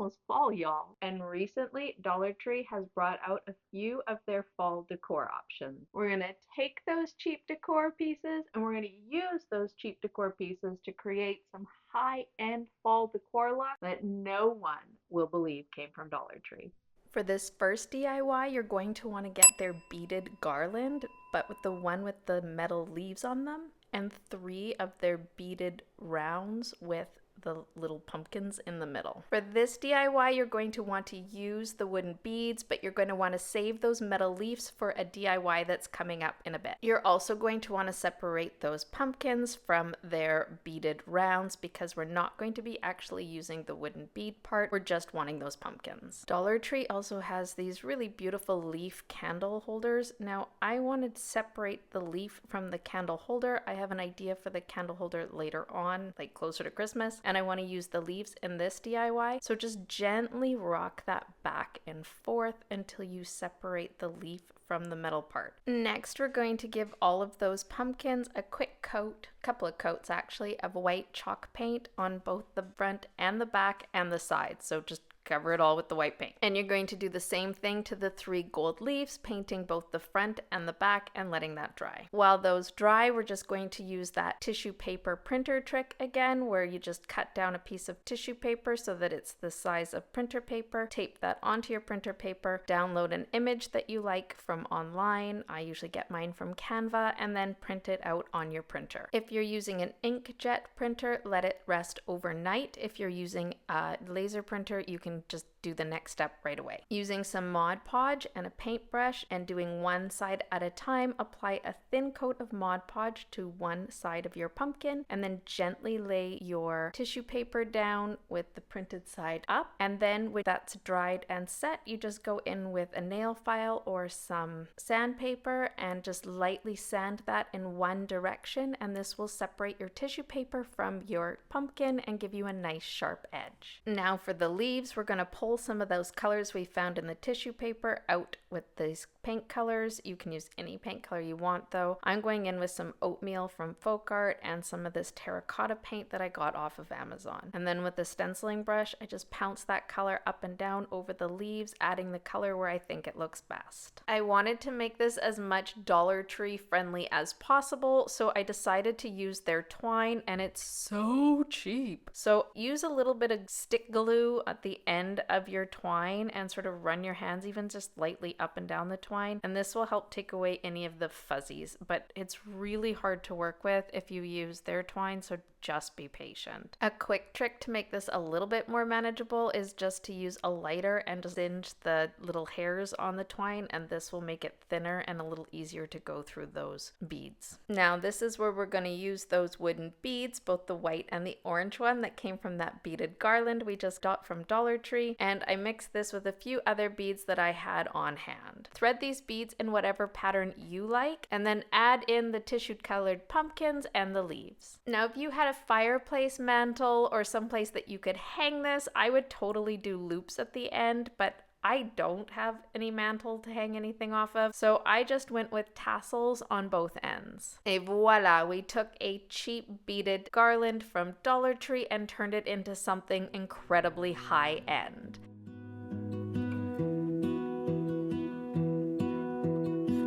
almost fall, y'all. And recently, Dollar Tree has brought out a few of their fall decor options. We're gonna take those cheap decor pieces and we're gonna use those cheap decor pieces to create some high-end fall decor look that no one will believe came from Dollar Tree. For this first DIY, you're going to want to get their beaded garland, but with the one with the metal leaves on them, and 3 of their beaded rounds with the little pumpkins in the middle. For this DIY, you're going to want to use the wooden beads, but you're going to want to save those metal leaves for a DIY that's coming up in a bit. You're also going to want to separate those pumpkins from their beaded rounds because we're not going to be actually using the wooden bead part. We're just wanting those pumpkins. Dollar Tree also has these really beautiful leaf candle holders. Now, I wanted to separate the leaf from the candle holder. I have an idea for the candle holder later on, like closer to Christmas, and I want to use the leaves in this DIY. So just gently rock that back and forth until you separate the leaf from the metal part. Next, we're going to give all of those pumpkins a quick coat, a couple of coats actually, of white chalk paint on both the front and the back and the sides. So just cover it all with the white paint. And you're going to do the same thing to the 3 gold leaves, painting both the front and the back and letting that dry. While those dry, we're just going to use that tissue paper printer trick again, where you just cut down a piece of tissue paper so that it's the size of printer paper, tape that onto your printer paper, download an image that you like from online. I usually get mine from Canva, and then print it out on your printer. If you're using an inkjet printer, let it rest overnight. If you're using a laser printer, you can just do the next step right away. Using some Mod Podge and a paintbrush and doing one side at a time, apply a thin coat of Mod Podge to one side of your pumpkin and then gently lay your tissue paper down with the printed side up. And then when that's dried and set, you just go in with a nail file or some sandpaper and just lightly sand that in one direction, and this will separate your tissue paper from your pumpkin and give you a nice sharp edge. Now for the leaves, we're going to pull some of those colors we found in the tissue paper out with these paint colors. You can use any paint color you want though. I'm going in with some oatmeal from Faux and some of this terracotta paint that I got off of Amazon. And then with the stenciling brush, I just pounce that color up and down over the leaves, adding the color where I think it looks best. I wanted to make this as much Dollar Tree friendly as possible, so I decided to use their twine, and it's so cheap. So use a little bit of stick glue at the end of your twine and sort of run your hands even just lightly up and down the twine, and this will help take away any of the fuzzies, but it's really hard to work with if you use their twine, so just be patient. A quick trick to make this a little bit more manageable is just to use a lighter and just singe the little hairs on the twine, and this will make it thinner and a little easier to go through those beads. Now this is where we're going to use those wooden beads, both the white and the orange one that came from that beaded garland we just got from Dollar Tree, and I mixed this with a few other beads that I had on hand. Thread these beads in whatever pattern you like, and then add in the tissue colored pumpkins and the leaves. Now if you had a fireplace mantle or someplace that you could hang this, I would totally do loops at the end, but I don't have any mantle to hang anything off of, so I just went with tassels on both ends. Et voila, we took a cheap beaded garland from Dollar Tree and turned it into something incredibly high end.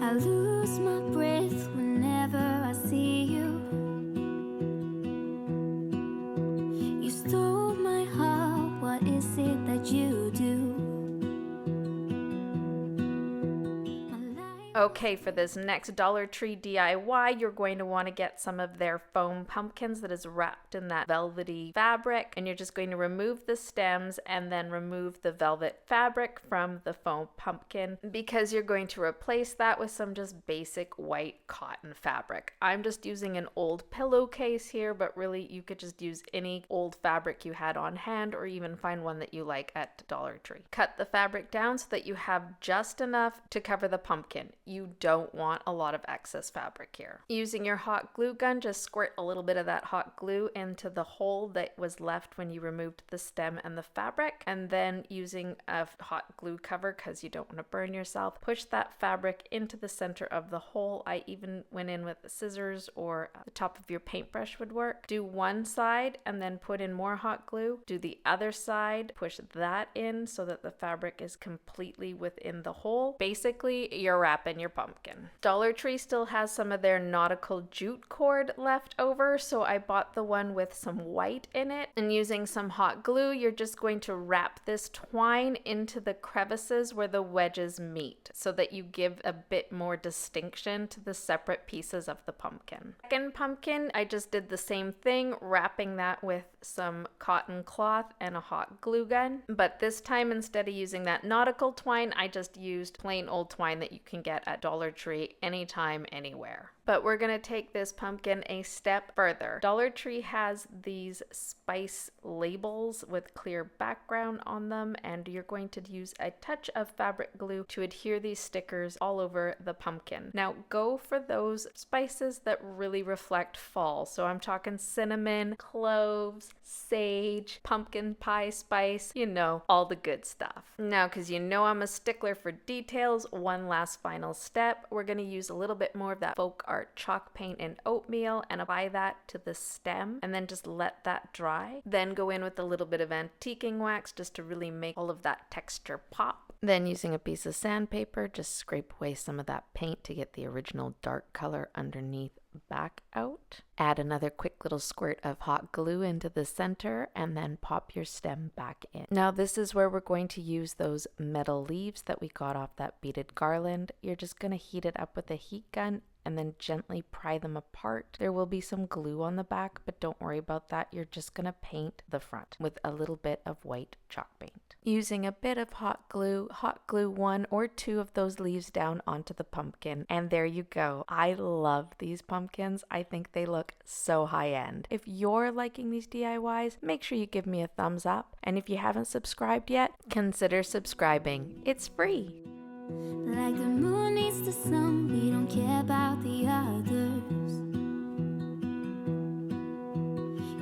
I lose my breath whenever I see you. You stole my heart, what is it that you do? Okay, for this next Dollar Tree DIY, you're going to want to get some of their foam pumpkins that is wrapped in that velvety fabric, and you're just going to remove the stems and then remove the velvet fabric from the foam pumpkin because you're going to replace that with some just basic white cotton fabric. I'm just using an old pillowcase here, but really you could just use any old fabric you had on hand or even find one that you like at Dollar Tree. Cut the fabric down so that you have just enough to cover the pumpkin. you don't want a lot of excess fabric here. Using your hot glue gun, just squirt a little bit of that hot glue into the hole that was left when you removed the stem and the fabric, and then using a hot glue cover, because you don't want to burn yourself, push that fabric into the center of the hole. I even went in with scissors, or the top of your paintbrush would work. Do one side and then put in more hot glue. Do the other side, push that in so that the fabric is completely within the hole. Basically, you're wrapping your pumpkin. Dollar Tree still has some of their nautical jute cord left over, so I bought the one with some white in it. And using some hot glue, you're just going to wrap this twine into the crevices where the wedges meet so that you give a bit more distinction to the separate pieces of the pumpkin. Second pumpkin, I just did the same thing, wrapping that with some cotton cloth and a hot glue gun. But this time, instead of using that nautical twine, I just used plain old twine that you can get at Dollar Tree anytime, anywhere. But we're going to take this pumpkin a step further. Dollar Tree has these spice labels with clear background on them, and you're going to use a touch of fabric glue to adhere these stickers all over the pumpkin. Now go for those spices that really reflect fall. So I'm talking cinnamon, cloves, sage, pumpkin pie spice, you know, all the good stuff. Now, because you know I'm a stickler for details, one last final step. We're going to use a little bit more of that folk art chalk paint in oatmeal and apply that to the stem, and then just let that dry. Then go in with a little bit of antiquing wax just to really make all of that texture pop. Then using a piece of sandpaper, just scrape away some of that paint to get the original dark color underneath back out. Add another quick little squirt of hot glue into the center, and then pop your stem back in. Now this is where we're going to use those metal leaves that we got off that beaded garland. You're just going to heat it up with a heat gun and then gently pry them apart. There will be some glue on the back, but don't worry about that. You're just going to paint the front with a little bit of white chalk paint. Using a bit of hot glue one or two of those leaves down onto the pumpkin, and there you go. I love these pumpkins. I think they look so high end. If you're liking these DIYs, make sure you give me a thumbs up, and if you haven't subscribed yet, consider subscribing. It's free. Like the moon needs the sun, we don't care about the others.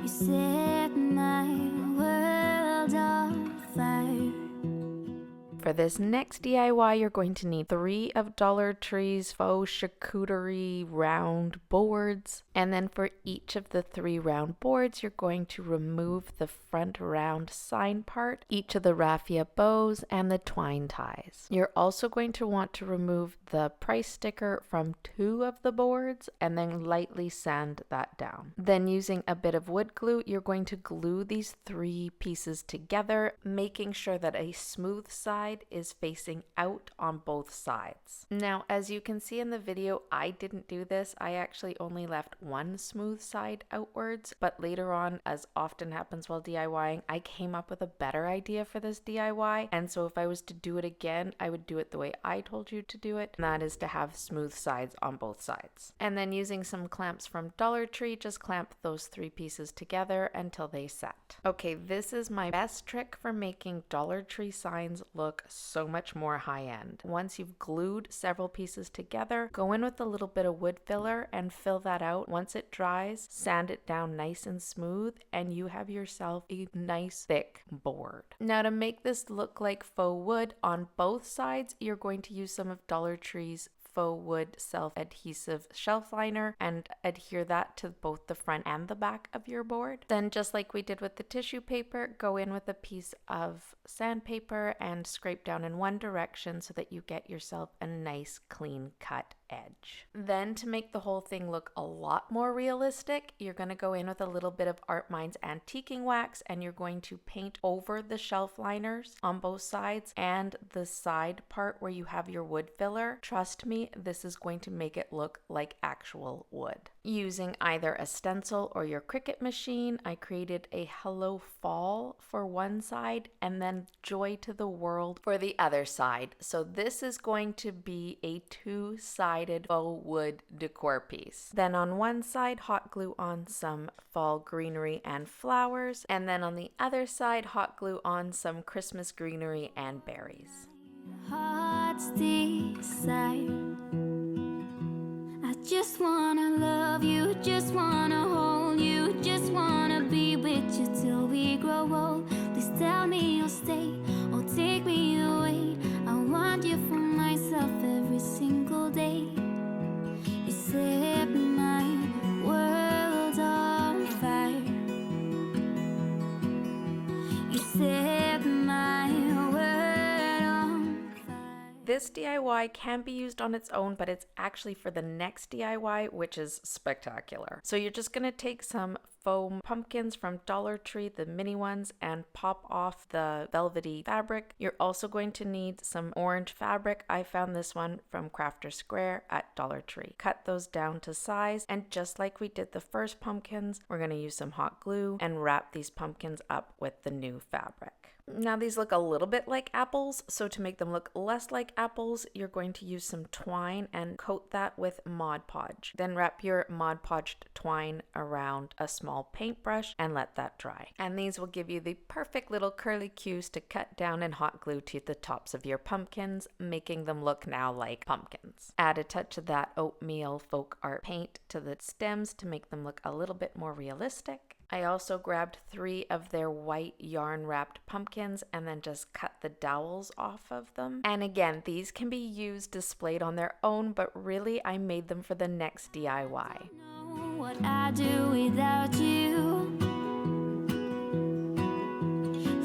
You set my world on fire. For this next DIY, you're going to need 3 of Dollar Tree's faux charcuterie round boards. And then for each of the 3 round boards, you're going to remove the front round sign part, each of the raffia bows, and the twine ties. You're also going to want to remove the price sticker from 2 of the boards and then lightly sand that down. Then using a bit of wood glue, you're going to glue these 3 pieces together, making sure that a smooth side is facing out on both sides. Now, as you can see in the video, I didn't do this. I actually only left one smooth side outwards, but later on, as often happens while DIYing, I came up with a better idea for this DIY, and so if I was to do it again, I would do it the way I told you to do it, and that is to have smooth sides on both sides. And then using some clamps from Dollar Tree, just clamp those 3 pieces together until they set. Okay, this is my best trick for making Dollar Tree signs look so much more high-end. Once you've glued several pieces together, go in with a little bit of wood filler and fill that out. Once it dries, sand it down nice and smooth, and you have yourself a nice thick board. Now, to make this look like faux wood on both sides, you're going to use some of Dollar Tree's faux wood self-adhesive shelf liner and adhere that to both the front and the back of your board. Then, just like we did with the tissue paper, go in with a piece of sandpaper and scrape down in one direction so that you get yourself a nice clean cut edge. Then, to make the whole thing look a lot more realistic, you're going to go in with a little bit of Art Mind's antiquing wax, and you're going to paint over the shelf liners on both sides and the side part where you have your wood filler. Trust me, this is going to make it look like actual wood. Using either a stencil or your Cricut machine, I created a Hello Fall for one side and then Joy to the World for the other side. So this is going to be a 2-sided faux wood decor piece. Then on one side, hot glue on some fall greenery and flowers, and then on the other side, hot glue on some Christmas greenery and berries. Heart's desire. just wanna love you, just wanna hold you, just wanna be with you till we grow old. Please tell me you'll stay or take me away. I want you for myself every single day. You set my world on fire. You set my world on fire. This DIY can be used on its own, but it's actually for the next DIY, which is spectacular. So you're just going to take some foam pumpkins from Dollar Tree, the mini ones, and pop off the velvety fabric. You're also going to need some orange fabric. I found this one from Crafter Square at Dollar Tree. Cut those down to size, and just like we did the first pumpkins, we're going to use some hot glue and wrap these pumpkins up with the new fabric. Now these look a little bit like apples, so to make them look less like apples, you're going to use some twine and coat that with Mod Podge. Then wrap your Mod Podged twine around a small paintbrush and let that dry. And these will give you the perfect little curly cues to cut down and hot glue to the tops of your pumpkins, making them look now like pumpkins. Add a touch of that oatmeal folk art paint to the stems to make them look a little bit more realistic. I also grabbed 3 of their white yarn wrapped pumpkins and then just cut the dowels off of them. And again, these can be used displayed on their own, but really I made them for the next DIY. Know what I do without you.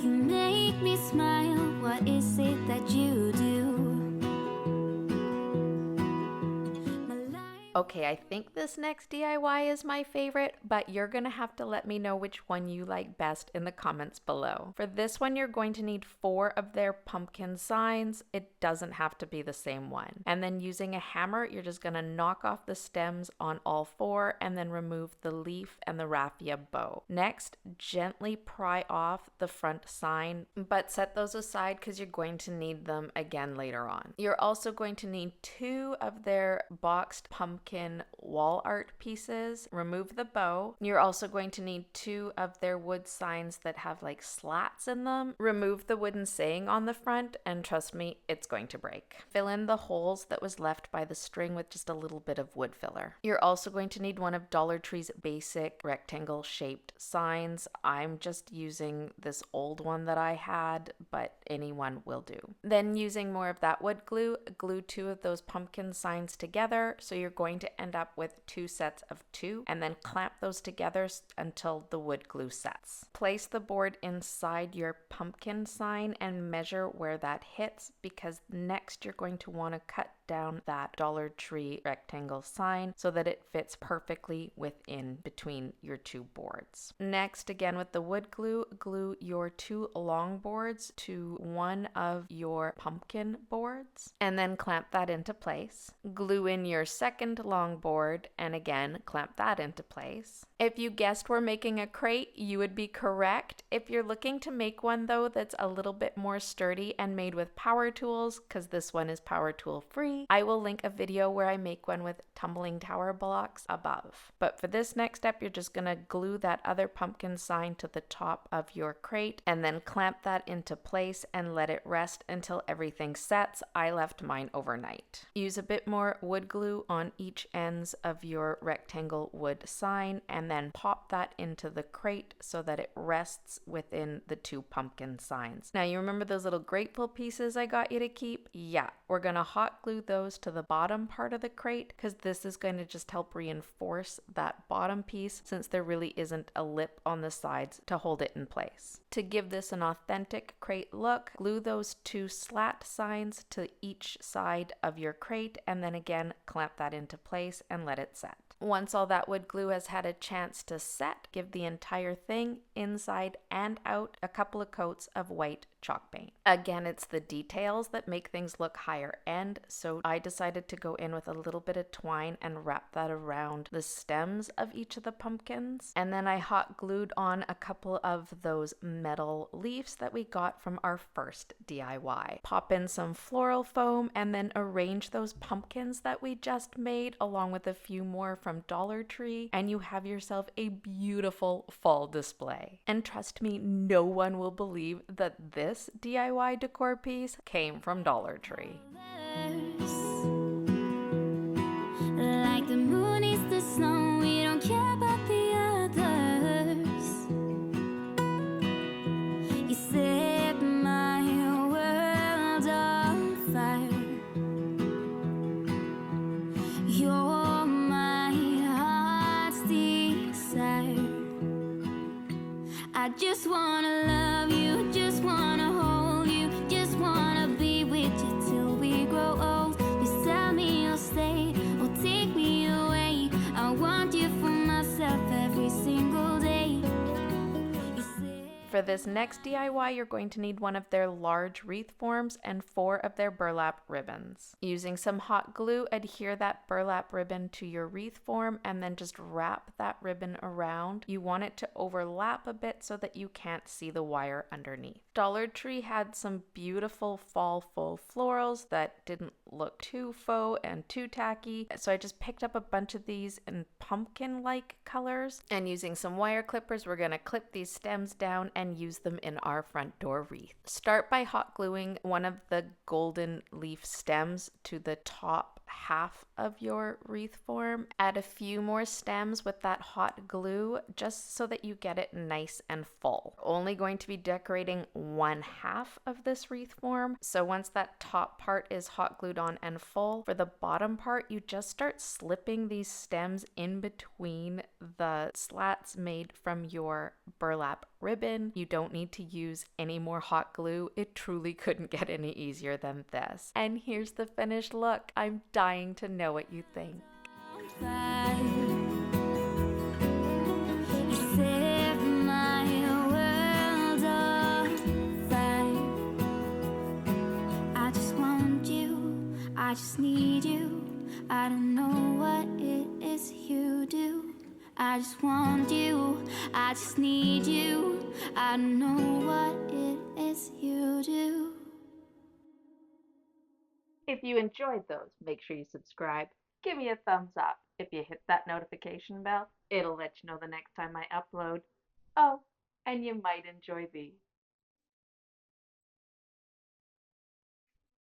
You make me smile. What is it that you do? Okay, I think this next DIY is my favorite, but you're gonna have to let me know which one you like best in the comments below. For this one, you're going to need 4 of their pumpkin signs. It doesn't have to be the same one. And then using a hammer, you're just gonna knock off the stems on all 4 and then remove the leaf and the raffia bow. Next, gently pry off the front sign, but set those aside because you're going to need them again later on. You're also going to need 2 of their boxed pumpkin wall art pieces. Remove the bow. You're also going to need 2 of their wood signs that have like slats in them. Remove the wooden saying on the front, and trust me, it's going to break. Fill in the holes that was left by the string with just a little bit of wood filler. You're also going to need one of Dollar Tree's basic rectangle shaped signs. I'm just using this old one that I had, but anyone will do. Then using more of that wood glue, glue 2 of those pumpkin signs together. So you're going to end up with 2 sets of 2, and then clamp those together until the wood glue sets. Place the board inside your pumpkin sign and measure where that hits, because next you're going to want to cut down that Dollar Tree rectangle sign so that it fits perfectly within between your 2 boards. Next, again with the wood glue, glue your 2 long boards to one of your pumpkin boards and then clamp that into place. Glue in your second long board and again clamp that into place. If you guessed we're making a crate, you would be correct. If you're looking to make one though that's a little bit more sturdy and made with power tools, because this one is power tool free, I will link a video where I make one with tumbling tower blocks above. But for this next step, you're just gonna glue that other pumpkin sign to the top of your crate and then clamp that into place and let it rest until everything sets. I left mine overnight. Use a bit more wood glue on each ends of your rectangle wood sign and then pop that into the crate so that it rests within the 2 pumpkin signs. Now you remember those little grateful pieces I got you to keep? Yeah, we're gonna hot glue those to the bottom part of the crate because this is going to just help reinforce that bottom piece since there really isn't a lip on the sides to hold it in place. To give this an authentic crate look, glue those 2 slat signs to each side of your crate and then again clamp that into place and let it set. Once all that wood glue has had a chance to set, give the entire thing, inside and out, a couple of coats of white chalk paint. Again, it's the details that make things look higher end, so I decided to go in with a little bit of twine and wrap that around the stems of each of the pumpkins. And then I hot glued on a couple of those metal leaves that we got from our first DIY. Pop in some floral foam and then arrange those pumpkins that we just made along with a few more from Dollar Tree, and you have yourself a beautiful fall display. And trust me, no one will believe that this DIY decor piece came from Dollar Tree. Like the For this next DIY, you're going to need one of their large wreath forms and 4 of their burlap ribbons. Using some hot glue, adhere that burlap ribbon to your wreath form and then just wrap that ribbon around. You want it to overlap a bit so that you can't see the wire underneath. Dollar Tree had some beautiful fall faux florals that didn't look too faux and too tacky, so I just picked up a bunch of these in pumpkin-like colors, and using some wire clippers, we're going to clip these stems down and use them in our front door wreath. Start by hot gluing one of the golden leaf stems to the top half of your wreath form. Add a few more stems with that hot glue just so that you get it nice and full. Only going to be decorating one half of this wreath form, so once that top part is hot glued on and full, for the bottom part you just start slipping these stems in between the slats made from your burlap ribbon. You don't need to use any more hot glue. It truly couldn't get any easier than this. And here's the finished look. I'm dying to know what you think. I just need you. I don't know what it is you do. I just want you. I just need you. I don't know what it is you do. If you enjoyed those, make sure you subscribe. Give me a thumbs up. If you hit that notification bell, it'll let you know the next time I upload. Oh, and you might enjoy these.